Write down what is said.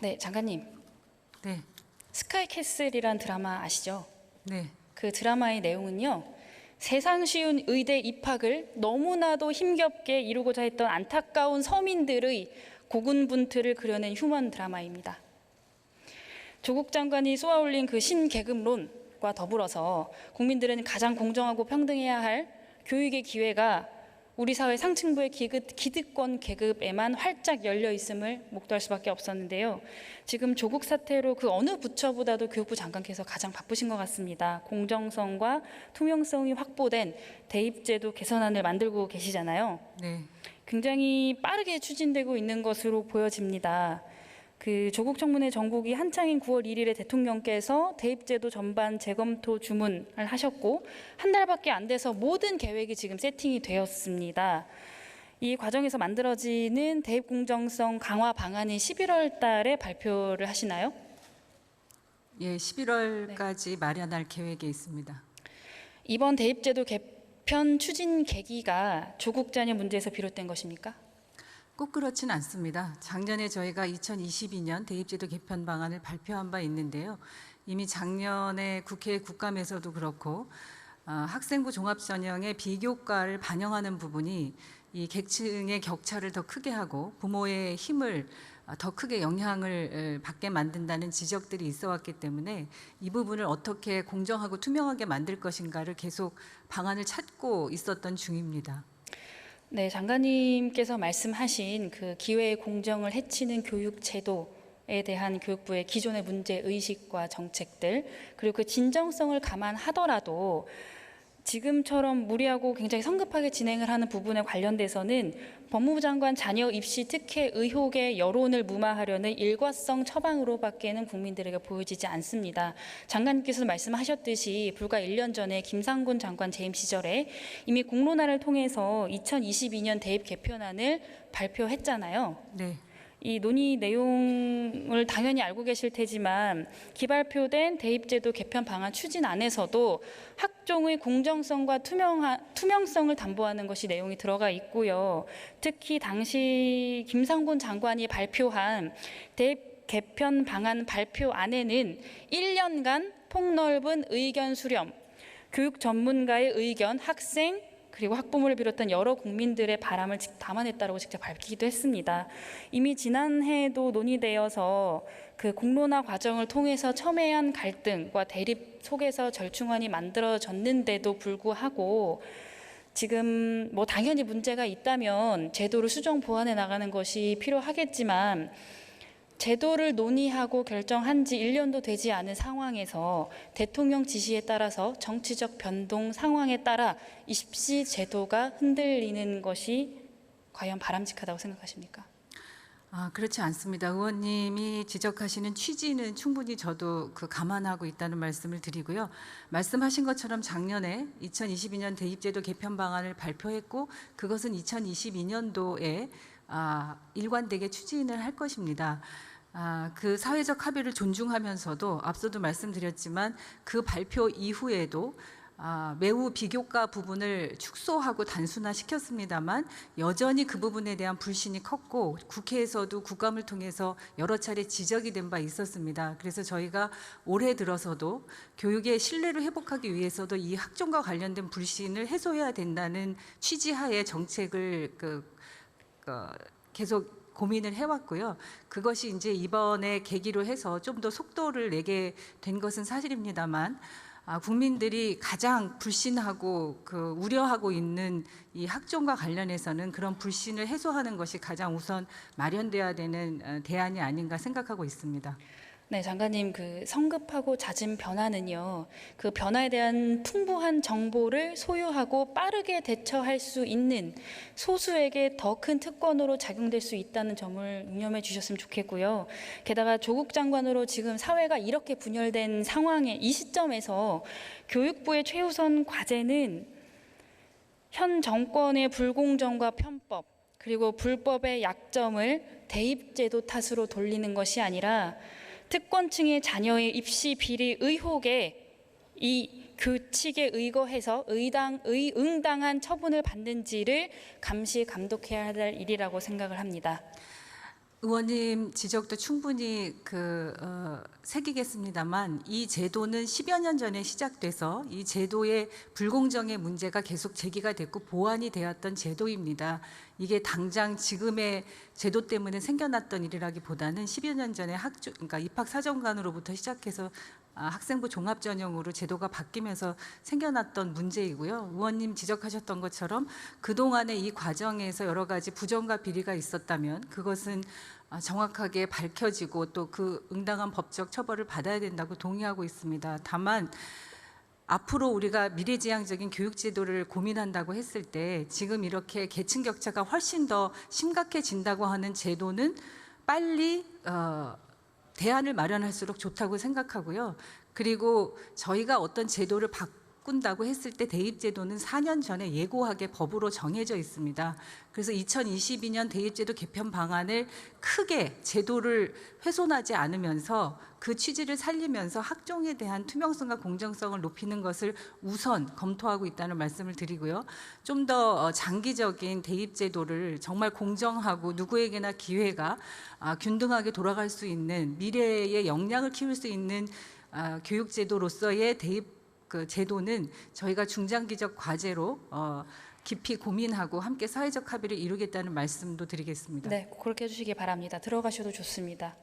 네, 장관님. 네, 스카이캐슬이란 드라마 아시죠? 네, 그 드라마의 내용은요. 세상 쉬운 의대 입학을 너무나도 힘겹게 이루고자 했던 안타까운 서민들의 고군분투를 그려낸 휴먼 드라마입니다. 조국 장관이 쏘아올린 그 신계급론과 더불어서 국민들은 가장 공정하고 평등해야 할 교육의 기회가 우리 사회 상층부의 기득권 계급에만 활짝 열려 있음을 목도할 수밖에 없었는데요. 지금 조국 사태로 그 어느 부처보다도 교육부 장관께서 가장 바쁘신 것 같습니다. 공정성과 투명성이 확보된 대입제도 개선안을 만들고 계시잖아요. 네. 굉장히 빠르게 추진되고 있는 것으로 보여집니다. 그 조국 청문회 전국이 한창인 9월 1일에 대통령께서 대입제도 전반 재검토 주문을 하셨고 한 달밖에 안 돼서 모든 계획이 지금 세팅이 되었습니다. 이 과정에서 만들어지는 대입 공정성 강화 방안이 11월 달에 발표를 하시나요? 예, 11월까지 마련할 계획에 있습니다. 이번 대입제도 개편 추진 계기가 조국 자녀 문제에서 비롯된 것입니까? 꼭 그렇진 않습니다. 작년에 저희가 2022년 대입제도 개편 방안을 발표한 바 있는데요. 이미 작년에 국회 국감에서도 그렇고 학생부 종합전형의 비교과를 반영하는 부분이 이 계층의 격차를 더 크게 하고 부모의 힘을 더 크게 영향을 받게 만든다는 지적들이 있어 왔기 때문에 이 부분을 어떻게 공정하고 투명하게 만들 것인가를 계속 방안을 찾고 있었던 중입니다. 네, 장관님께서 말씀하신 그 기회의 공정을 해치는 교육 제도에 대한 교육부의 기존의 문제 의식과 정책들, 그리고 그 진정성을 감안하더라도 지금처럼 무리하고 굉장히 성급하게 진행을 하는 부분에 관련돼서는 법무부 장관 자녀 입시 특혜 의혹의 여론을 무마하려는 일과성 처방으로밖에는 국민들에게 보여지지 않습니다. 장관님께서 말씀하셨듯이 불과 1년 전에 김상곤 장관 재임 시절에 이미 공론화를 통해서 2022년 대입 개편안을 발표했잖아요. 네. 이 논의 내용을 당연히 알고 계실 테지만 기발표된 대입제도 개편 방안 추진안에서도 학종의 공정성과 투명성을 담보하는 것이 내용이 들어가 있고요. 특히 당시 김상곤 장관이 발표한 대입 개편 방안 발표안에는 1년간 폭넓은 의견 수렴, 교육 전문가의 의견, 학생, 그리고 학부모를 비롯한 여러 국민들의 바람을 담아냈다고 직접 밝히기도 했습니다. 이미 지난해에도 논의되어서 그 공론화 과정을 통해서 첨예한 갈등과 대립 속에서 절충안이 만들어졌는데도 불구하고 지금 뭐 당연히 문제가 있다면 제도를 수정 보완해 나가는 것이 필요하겠지만 제도를 논의하고 결정한 지 1년도 되지 않은 상황에서 대통령 지시에 따라서 정치적 변동 상황에 따라 입시 제도가 흔들리는 것이 과연 바람직하다고 생각하십니까? 그렇지 않습니다. 의원님이 지적하시는 취지는 충분히 저도 감안하고 있다는 말씀을 드리고요. 말씀하신 것처럼 작년에 2022년 대입제도 개편 방안을 발표했고 그것은 2022년도에 일관되게 추진을 할 것입니다. 그 사회적 합의를 존중하면서도 앞서도 말씀드렸지만 그 발표 이후에도 매우 비교과 부분을 축소하고 단순화시켰습니다만 여전히 그 부분에 대한 불신이 컸고 국회에서도 국감을 통해서 여러 차례 지적이 된 바 있었습니다. 그래서 저희가 올해 들어서도 교육의 신뢰를 회복하기 위해서도 이 학종과 관련된 불신을 해소해야 된다는 취지하에 정책을 계속 고민을 해왔고요. 그것이 이제 이번에 계기로 해서 좀 더 속도를 내게 된 것은 사실입니다만 국민들이 가장 불신하고 우려하고 있는 이 학종과 관련해서는 그런 불신을 해소하는 것이 가장 우선 마련돼야 되는 대안이 아닌가 생각하고 있습니다. 네, 장관님, 그 성급하고 잦은 변화는요, 그 변화에 대한 풍부한 정보를 소유하고 빠르게 대처할 수 있는 소수에게 더 큰 특권으로 작용될 수 있다는 점을 유념해 주셨으면 좋겠고요. 게다가 조국 장관으로 지금 사회가 이렇게 분열된 상황에 이 시점에서 교육부의 최우선 과제는 현 정권의 불공정과 편법, 그리고 불법의 약점을 대입제도 탓으로 돌리는 것이 아니라 특권층의 자녀의 입시 비리 의혹에 이 규칙에 의거해서 응당한 처분을 받는지를 감시 감독해야 할 일이라고 생각을 합니다. 의원님 지적도 충분히 새기겠습니다만 이 제도는 10여 년 전에 시작돼서 이 제도의 불공정의 문제가 계속 제기가 됐고 보완이 되었던 제도입니다. 이게 당장 지금의 제도 때문에 생겨났던 일이라기보다는 10여 년 전에 그러니까 입학사정관으로부터 시작해서 학생부 종합전형으로 제도가 바뀌면서 생겨났던 문제이고요. 의원님 지적하셨던 것처럼 그동안의 이 과정에서 여러 가지 부정과 비리가 있었다면 그것은 정확하게 밝혀지고 또 그 응당한 법적 처벌을 받아야 된다고 동의하고 있습니다. 다만 앞으로 우리가 미래지향적인 교육제도를 고민한다고 했을 때 지금 이렇게 계층 격차가 훨씬 더 심각해진다고 하는 제도는 빨리 대안을 마련할수록 좋다고 생각하고요. 그리고 저희가 어떤 제도를 바꾼다고 했을 때 대입제도는 4년 전에 예고하게 법으로 정해져 있습니다. 그래서 2022년 대입제도 개편 방안을 크게 제도를 훼손하지 않으면서 그 취지를 살리면서 학종에 대한 투명성과 공정성을 높이는 것을 우선 검토하고 있다는 말씀을 드리고요. 좀 더 장기적인 대입제도를 정말 공정하고 누구에게나 기회가 균등하게 돌아갈 수 있는 미래의 역량을 키울 수 있는 교육제도로서의 대입 제도는 저희가 중장기적 과제로 깊이 고민하고 함께 사회적 합의를 이루겠다는 말씀도 드리겠습니다. 네, 그렇게 해주시기 바랍니다. 들어가셔도 좋습니다.